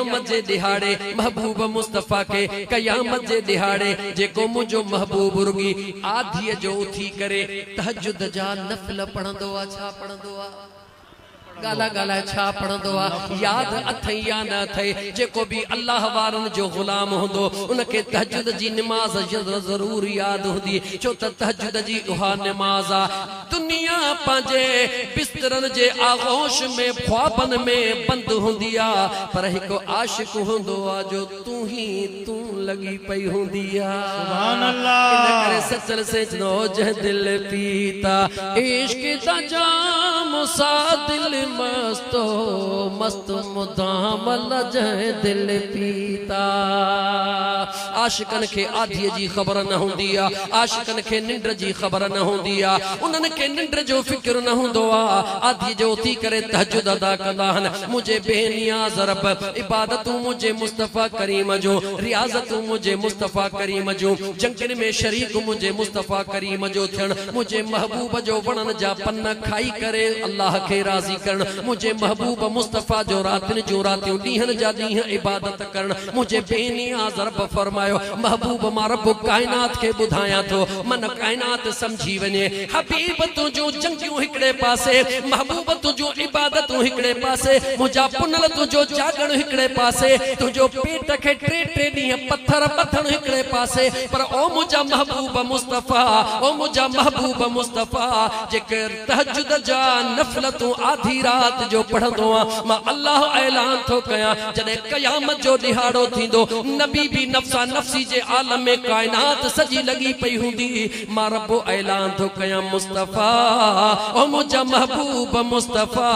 क़यामत जे दिहाड़े महबूब मुस्तफ़ा के क़यामत जे दिहाड़े जेको मुझो महबूब रुगी आधी जो उठी करे तहज्जुद जा नफ़िल पढ़ंदो आ छा पढ़ंदो आ गाला गाला छा पढ़ंदो आ याद अथई या न अथई जेको भी अल्लाह वारन जो गुलाम होंदो उनके तहज्जुद जी नमाज जरूर याद होंदी छो त तहज्जुद जी उहा नमाज आ दुनिया पांजे बिस्तरन जे आगोश में ख्वाबन में बंद होंदी आ पर एक आशिक होंदो आ जो तू ही तू लगी पई होंदी आ सुभान अल्लाह इन करे सचल से नो जह दिल पीता इश्क दा जाम सा दिल मस्तो मस्त मुदाम लजह दिल पीता आशिकन के आधी जी खबर न होंदी आ आशिकन के निंद्र जी खबर न होंदी आ उनन के निंद्र जो फिक्र न होंदो आ आधी जो थी करे तहज्जुद अदा कंदा हन मुझे बेनियाज रब इबादतू मुझे मुस्तफा करीम जो रियाजतू मुझे मुस्तफा करीम जो जंगन में शरीक मुझे मुस्तफा करीम जो थियण मुझे महबूब जो वणन जा पन्न खाई करे अल्लाह के राजी कर मुझे महबूब मुस्तफा जो रातिन जो रातियों दीहन जा दीह इबादत करण मुझे बेनियाज रब फरमायो महबूब मा रब कायनात के बुधाया तो मन कायनात समझी वने हबीब तू जो जंगियों हिकड़े पासे महबूब तू जो इबादत हिकड़े पासे मुझा पुनल तू जो जागण हिकड़े पासे तू जो पेट के ट्रे ट्रे दीह पत्थर पत्थर हिकड़े पासे पर ओ मुझा महबूब मुस्तफा ओ मुझा महबूब मुस्तफा जेकर तहज्जुद जा नफल तू आधी रात जो पढ़ंदो आ मां अल्लाह ऐलान थो कया जदे क़यामत जो दिहाड़ो थींदो नबी भी नफ्सा नफ्सी जे आलम में कायनात सजी लगी पई हुंदी मां रब ऐलान थो कया मुस्तफा ओ मुझा महबूब मुस्तफा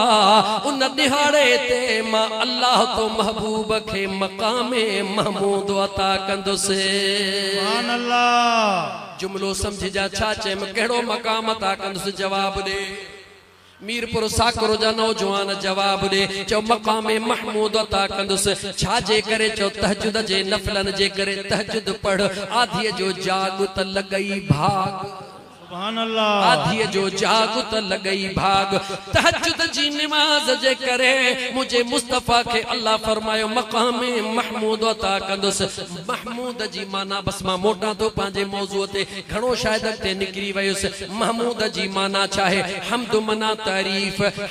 उन दिहाड़े ते मां अल्लाह तो महबूब के मकामे महमूद अता कंदुसे सुभान अल्लाह जुमलो समझ जा छा चे में केड़ो मकाम अता कंदुसे जवाब दे मीरपुर साकरो जा नौजवान जवाब दे चो मकामे महमूद अता कंदुस छा जे करे चो तहज्जुद जे नफलन जे करे तहज्जुद पढ़ आधी जो जाग त लगई भाग सुभान अल्लाह आधी जो जाग त लगई भाग तहज्जुद जी नमाज जे करे मुझे मुस्तफा के अल्लाह फरमायो मकामे महमूद अता कंदुस महमूद जी माना बस मां मोटा तो पांजे मौजू ते घणो शायद ते निकरी वयुस महमूद जी माना चाहे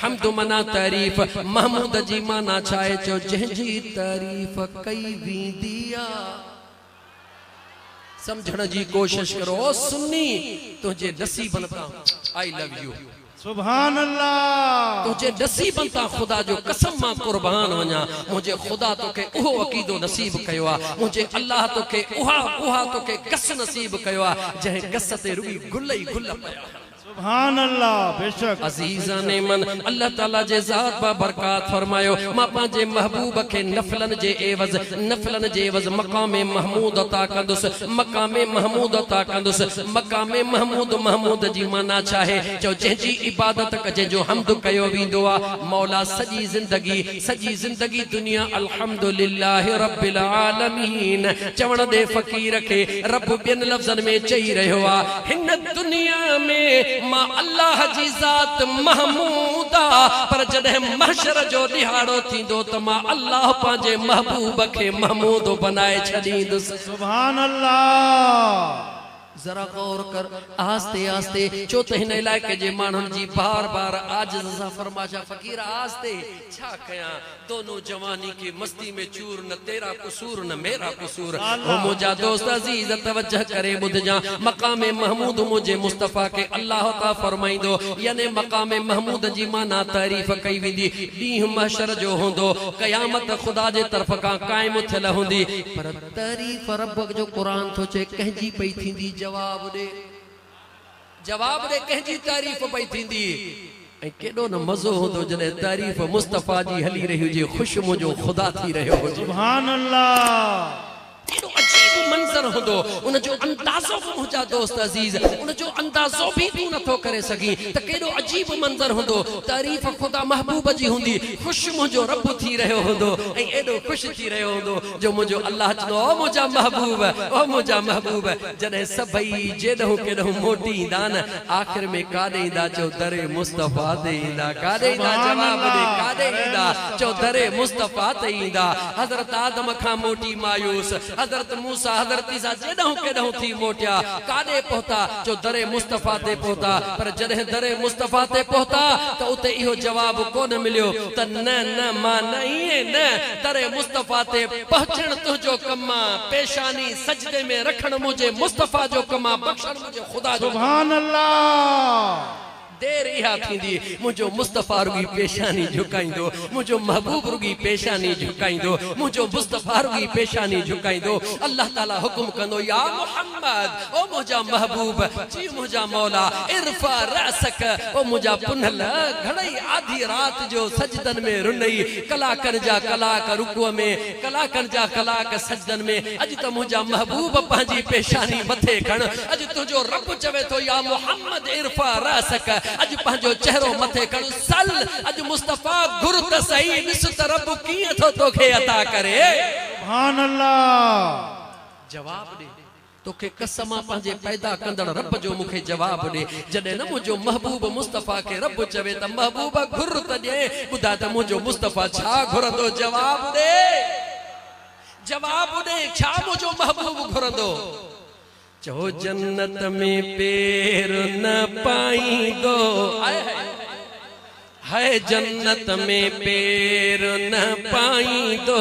हमद मना तारीफ महमूद जी माना चाहे चो जंहिंजी तारीफ कई वेंदी आ समझण जी कोशिश करो सुन्नी तुझे नसीबन ता आई लव यू सुभान अल्लाह तुझे नसीबन ता खुदा जो कसम मां कुर्बान वना मुझे खुदा तो के उहो अकीदो नसीब कयो आ मुझे अल्लाह तो के उहा तो के कस नसीब कयो आ जह कस ते रुई गुल ही गुल पया सुभान अल्लाह बेशक अजीजा ने मन अल्लाह ताला जे जात बा बरकत फरमायो मां पांजे महबूब के नफलन जे एवज मकामे महमूद अता कंदुस मकामे महमूद अता कंदुस मकामे महमूद जी माना चाहे जो जंहिंजी इबादत कजे जो हमद कयो विंदो आ मौला सजी जिंदगी दुनिया अल्हम्दुलिल्लाह रब्बिल आलमीन चवण दे फकीर के रब बिन लफ्जन में चई रहो आ हिन दुनिया में मां अल्लाह जी जात महमूदा पर जदे महशर जो दिहाड़ो थींदो त मां अल्लाह पांजे महबूब के महमूद बनाए छदींदुस सुभान अल्लाह जरा गौर कर आस्ते आस्ते चो त हिन इलाके जे मानन जी बार बार आजिज़ सा फरमाशा फकीर आस्ते छा कया दोनों जवानी की मस्ती में चूर न तेरा कसूर न मेरा कसूर ओ मुझा दोस्त अजीज तवज्जह करे बुध जा मकामे महमूद मुझे मुस्तफा के अल्लाह ता फरमाइंदो यानी मकामे महमूद जी माना तारीफ कई विंदी दीह महशर जो होंदो कयामत खुदा जे तरफ का कायम थियल हुंदी पर तारीफ रब जो कुरान तो चे कहजी पई थींदी जवाब दे कहजी तारीफ पई थींदी ए केडो न मजो होंदो जने तारीफ मुस्तफा जी हली रही हुजे खुशबू जो खुदा थी रहो सुभान अल्लाह केडो अजीब मंजर होंदो उन जो अंदाज़ो भी मुझा दोस्त अजीज उन जो अंदाज़ो भी तू नथो करे सकी त केडो अजीब मंजर होंदो तारीफ खुदा महबूब जी हुंदी खुश मुझो रब थी रहो होंदो ए एडो खुश थी रहो होंदो जो मुझो अल्लाह चनो ओ मुझा महबूब जने सभई जेडो केडो मोटी दान आखिर में कादे इंदा चो दरे मुस्तफा दे इंदा कादे इंदा जवाब दे कादे इंदा चो दरे मुस्तफा ते इंदा हजरत आदम खां मोटी मायूस हजरत मूसा हजरत ईसा जेडो केडो थी मोटिया कादे पहुता जो दरे मुस्तफा ते पहुता पर जदे दरे मुस्तफा ते पहुता तो उते इहो जवाब कोन मिलियो त न मां नहीं न दरे मुस्तफा ते पहुंचण तुझो कमा पेशानी सजदे में रखण मुझे मुस्तफा जो कमा बख्शण मुझे खुदा जो सुभान अल्लाह देर इहा थींदी मुझो मुस्तफा रुगी पेशानी झुकाइंदो मुझो महबूब रुगी पेशानी झुकाइंदो मुझो मुस्तफा रुगी पेशानी झुकाइंदो अल्लाह ताला हुक्म कंदो या मोहम्मद ओ मुझा महबूब जी मुझा मौला इरफा रअसक ओ मुझा पुनल घणई आधी रात जो सजदन में रुनई कलाकन जा कलाक रुकू में कलाकन जा कलाक सजदन में अज त मुझा महबूब पांजी पेशानी मथे खण अज तुझो रब चवे तो या मोहम्मद इरफा रअसक अज पंहिंजो चेहरो मथे खण सल अज मुस्तफा घुर त सही ॾिस त रब कीअं थो तोखे अता करे सुभान अल्लाह जवाब दे तोखे कसम पंहिंजे पैदा कंदड़ रब जो मूंखे जवाब दे जॾहिं न मुंहिंजो महबूब मुस्तफा के रब चवे त महबूब घुर त ॾे ॿुधा त मुंहिंजो मुस्तफा छा घुरंदो जवाब दे छा मुंहिंजो महबूब घुरंदो चो जन्नत में पैर न पाईंदो है जन्नत में पैर न पाईंदो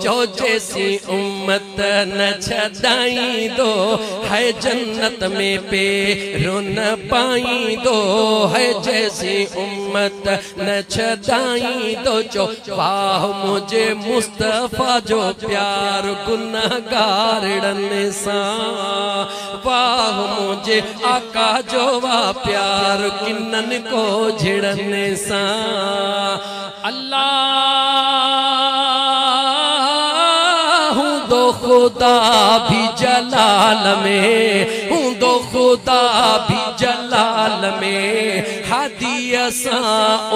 चो जैसी उम्मत न छदाईंदो है जन्नत में पैर न पाईंदो है जैसी उम्मत न छदाईंदो चो वाह मुझे मुस्तफा जो प्यार गुनाहगारनि सां वाह मुझे आका जो वाह प्यार किन्नन को झिड़ने अल्लाह हूँ दो खुदा भी जलाल में हूँ दो खुदा भी जलाल में हादी असा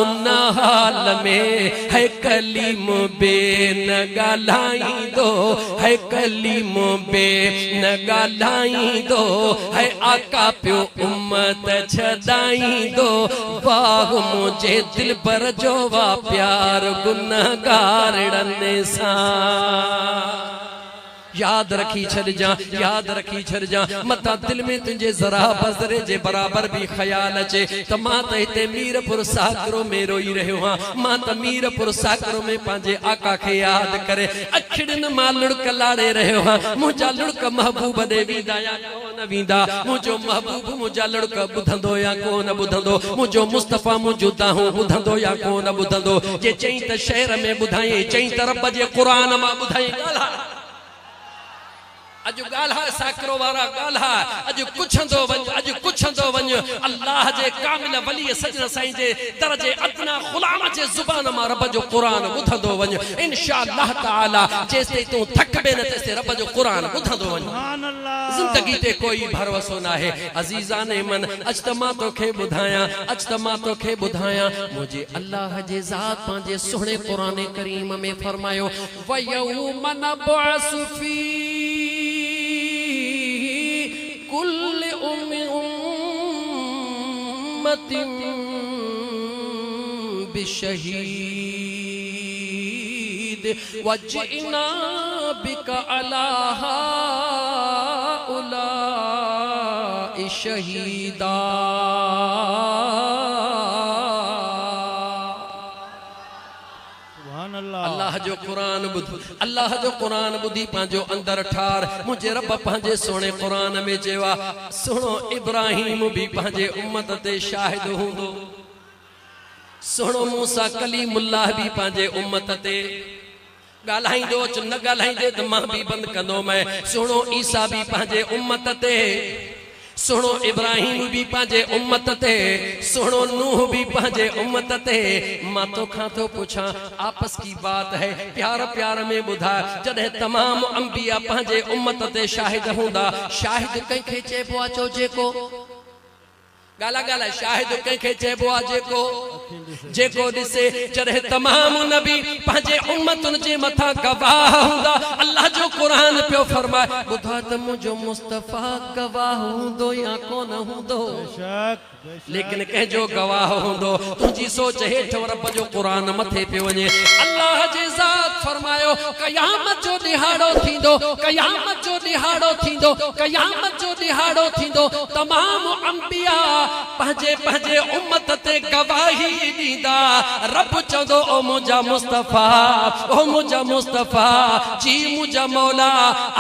उन हाल में है कलीम बे न गालाई दो है कलीम बे न गालाई दो है आका प्यो उम्मत छदाई दो वाह मुझे दिल पर जो वा प्यार गुनाहगारनि सां याद रखी छड़ जा मता दिल में तुझे जरा बजरे जे बराबर भी ख्याल अचे त मां त हिते मीरपुर साकरो में रोई रहियो हां मां त मीरपुर साकरो में पांजे आका के याद करे अखड़न मां लुड़क लाड़े रहियो हां मुझा लुड़क महबूब दे वींदा या कोन वींदा मुझो महबूब मुझा लुड़क बुधंदो या कोन बुधंदो मुझो मुस्तफा मुजुदा हूं बुधंदो या कोन बुधंदो जे चई त शहर में बुधाई चई त रब जे कुरान मां बुधाई गाला अज गाला साकरो वारा गाला अज कुछंदो वञ अल्लाह जे कामिल वली सजन साईं जे दरजे अदना गुलाम जे जुबान मां रब जो कुरान ॿुधंदो वञ इंशाअल्लाह ताला जेसे तू थकबे न तेसे रब जो कुरान ॿुधंदो वञ सुभान अल्लाह जिंदगी ते कोई भरोसो ना है अजीजाने मन अजतमा तोखे बुधाया मुझे अल्लाह जे जात पांजे सोहणे कुरान करीम में फरमायो वयौम नबअसु फी कुल उम्मतिन बिशहीद वजिना बिका अला हाउलाइ शहीदा अल्लाह जो कुरान बुधी पांजो अंदर ठार मुझे रब पांजे सोने कुरान में जेवा सुनो इब्राहिम भी पांजे उम्मत ते शाहिद हुंदो सुनो मूसा कलीमुल्लाह भी पांजे उम्मत ते गालाइंदो च न गालाइंदे त मां भी बंद कंदो मैं सुनो ईसा भी पांजे उम्मत ते सुनो इब्राहिम भी पांजे उम्मत ते, सुनो नूह भी पांजे उम्मत ते। मां तो खां तो पूछा आपस की बात है, प्यार प्यार में बुधा जदे तमाम अंबिया पांजे उम्मत ते शाहिद हुंदा। शाहिद कंखे चइबो आ चो जेको गाला गाला शाहिद कंखे चइबो आ जेको जेको ॾिसे। जॾहिं तमाम नबी पंहिंजे उम्मतुनि जे मथां गवाह हूंदा। अल्लाह जो क़ुरान पियो फरमाए ॿुधा त मुंहिंजो मुस्तफ़ा गवाह हूंदो या कोन हूंदो, लेकिन कंहिंजो गवाह हूंदो। तुंहिंजी सोच हेठि रब जो क़ुरान मथे पियो वञे। अल्लाह जे ज़ात फरमायो क़यामत जो ॾिहाड़ो थींदो, क़यामत जो ॾिहाड़ो थींदो, क़यामत जो ॾिहाड़ो थींदो। तमाम अंबिया पंहिंजे पंहिंजे उम्मत ते गवाही ॾींदा। रब चवंदो ओ मुंहिंजा मुस्तफ़ा, ओ मुंहिंजा मुस्तफ़ा जी मुंहिंजा मौला।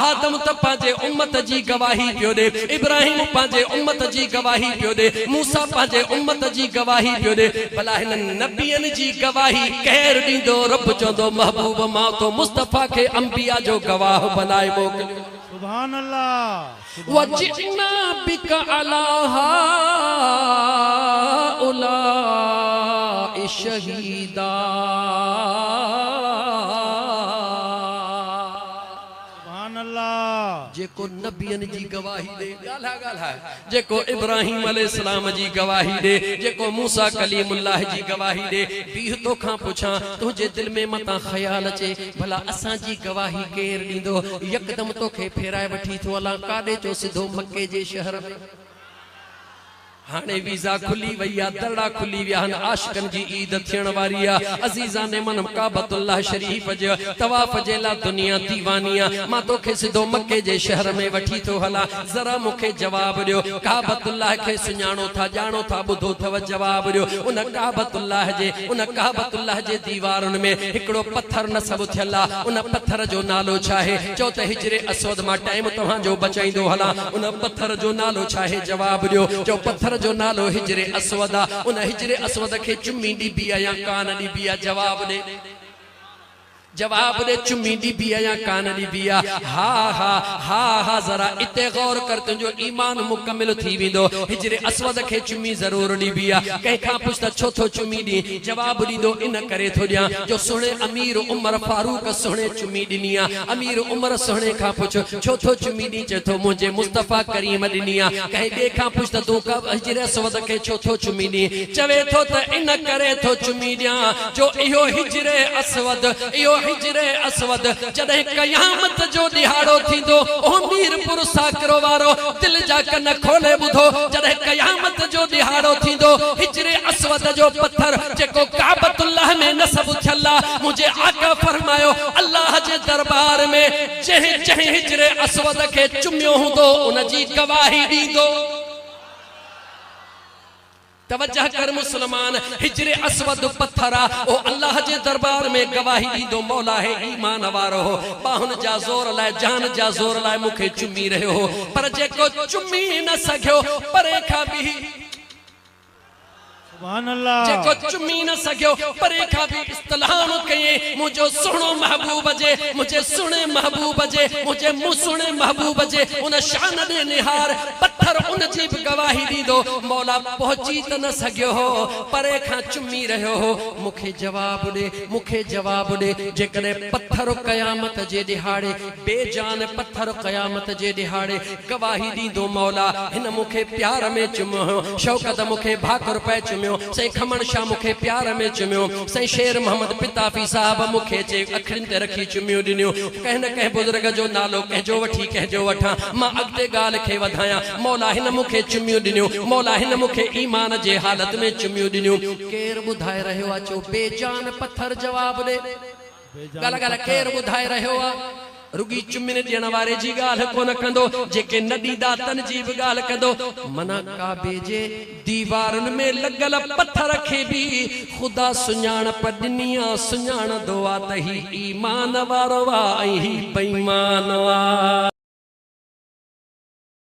आदम त पंहिंजे उम्मत जी गवाही पियो ॾे, इब्राहिम पंहिंजे उम्मत जी गवाही पियो ॾे, मूसा पंहिंजे उम्मत जी गवाही पियो ॾे। भला हिन नबियनि जी गवाही केरु ॾींदो? रब चवंदो महबूब मां तो मुस्तफ़ा खे अंबिया जो गवाह बनाए मोकिलियो। सुभान अल्लाह। वजिना बिक अला हाउलाइ शहीदा। सुभान अल्लाह। जेको नबियनि जी गवाही ॾे, ॻाल्हा ॻाल्हा, जेको इब्राहिम अलैहिस्सलाम जी गवाही ॾे, जेको मूसा कलीमुल्लाह जी गवाही ॾे। बीह तोखां पुछां तुंहिंजे दिल में मतां ख़्याल अचे भला असांजी गवाही केरु ॾींदो? यकदम तोखे फेराए वठी थो हलां काॾे चो सिधो मके जे शहर में। हाणे वीज़ा खुली वई आहे, दरड़ा खुली विया आहिनि, आशिकनि जी ईद थियण वारी आहे। अज़ीज़ान मन काबतुल्लाह शरीफ़ जो तवाफ़ जे लाइ दुनिया दीवानी आहे। मां तोखे सिधो मके जे शहर में वठी थो हलां, ज़रा मूंखे जवाब ॾियो। काबतुल्लाह खे सुञाणो था, ॼाणो था, ॿुधो अथव? जवाब ॾियो। उन काबतुल्लाह जे दीवारुनि में हिकिड़ो पत्थर नसब थियल आहे। उन पत्थर जो नालो छा आहे? चओ त हिजरे असवद। मां टाइम तव्हांजो बचाईंदो हलां। उन पत्थर जो नालो छा आहे? जवाब ॾियो। चओ पत्थर जो नालो हिजरे असवद आहे। उन हिजरे असवद खे चुम्मी ॾिबी आहे या कान ॾिबी आहे? जवाब ॾे, जवाब दे। चुम्मी ॾिबी आहे या कान ॾिबी आहे? हा हा हा हा। ज़रा इते गौर कर, तुंहिंजो ईमान मुकमिल थी वेंदो। हिजरे असवद खे चुम्मी ज़रूर ॾिबी आहे। कंहिंखां पुछ त छो थो चुम्मी ॾी? जवाब ॾींदो इन करे थो ॾियां जो सुहिणे अमीर उमर फारूक सुहिणे चुम्मी ॾिनी आहे। अमीर उमर सुहिणे खां पुछ छो थो चुम्मी ॾी? चए थो मुंहिंजे मुस्तफ़ा करीम ॾिनी आहे। कंहिं ॿिए खां पुछ त तूं हिजरे असवद खे छो थो चुम्मी ॾी? चवे थो त इन करे थो चुम्मी ॾियां जो इहो हिजरे असवद, इहो हिजरे असवद जॾहिं क़यामत जो ॾिहाड़ो थींदो। ओ मीरपुर साकरो वारो दिल जा कन खोले ॿुधो। जॾहिं क़यामत जो ॾिहाड़ो थींदो, हिजरे असवद जो पत्थर जेको काबतुल्लाह में नसब थियल आहे, मुंहिंजे आका फरमायो अल्लाह जे दरबार में जंहिं जंहिं हिजरे असवद खे चुमियो हूंदो उन जी गवाही ॾींदो। तवज्जह कर मुसलमान, हिजरे असवद पत्थर ओ अल्लाह जे दरबार में गवाही ॾींदो। मौला है ईमान वारो हो, बाहुन जा ज़ोर लाइ, जान जा ज़ोर लाइ मूंखे चुमी रहियो हो, पर जेको चुमी न सघियो परे खां बि सुभान अल्लाह। जेको चुमी न सघियो परे खां बि इस्तलाम कये मुंहिंजो सुहिणो महबूब जे, मुंहिंजे सुहिणे महबूब जे, मुंहिंजे सुहिणे महबूब जे उन शान ॾे निहार पत्थर उन जी बि गवाही ॾींदो। मौला पहुची त न सघियो हो, परे खां चुमी रहियो हो। मूंखे जवाब ॾे, मूंखे जवाब ॾे। जेकॾहिं पत्थर क़यामत जे ॾिहाड़े, बेजान पत्थर क़यामत जे ॾिहाड़े गवाही ॾींदो मौला हिन मूंखे प्यार में चुमियो, शौकत मूंखे भाकुर पए चुमियो, सही खमण शाह मूंखे प्यार में चुमियो, सही शेर मोहम्मद पिताफी साहब मूंखे चे अखियुनि ते रखी चुमियो ॾिनियो। कंहिं न कंहिं बुज़ुर्ग जो नालो कंहिंजो वठी कंहिंजो वठां, मां अॻिते ॻाल्हि खे वधायां। मौला हिन मूंखे चुमियो ॾिनियो, मौला हिन मूंखे ईमान जे हालत में चुमियो ॾिनियो। केरु ॿुधाए रहियो आहे? चो बेजान पत्थर जवाब ॾे। ॻाल्हि ॻाल्हि केरु ॿुधाए रहियो आहे? रुगी चुमिन ॾियण वारे जी ॻाल्हि कोन कंदो, जेके न ॾींदा तन जी बि ॻाल्हि कंदो। मना काबे जे दीवारुनि में लॻल पत्थर खे बि ख़ुदा सुञाणप ॾिनी आहे। सुञाणंदो आहे त ही ईमान वारो आहे ऐं ही बेईमान आहे।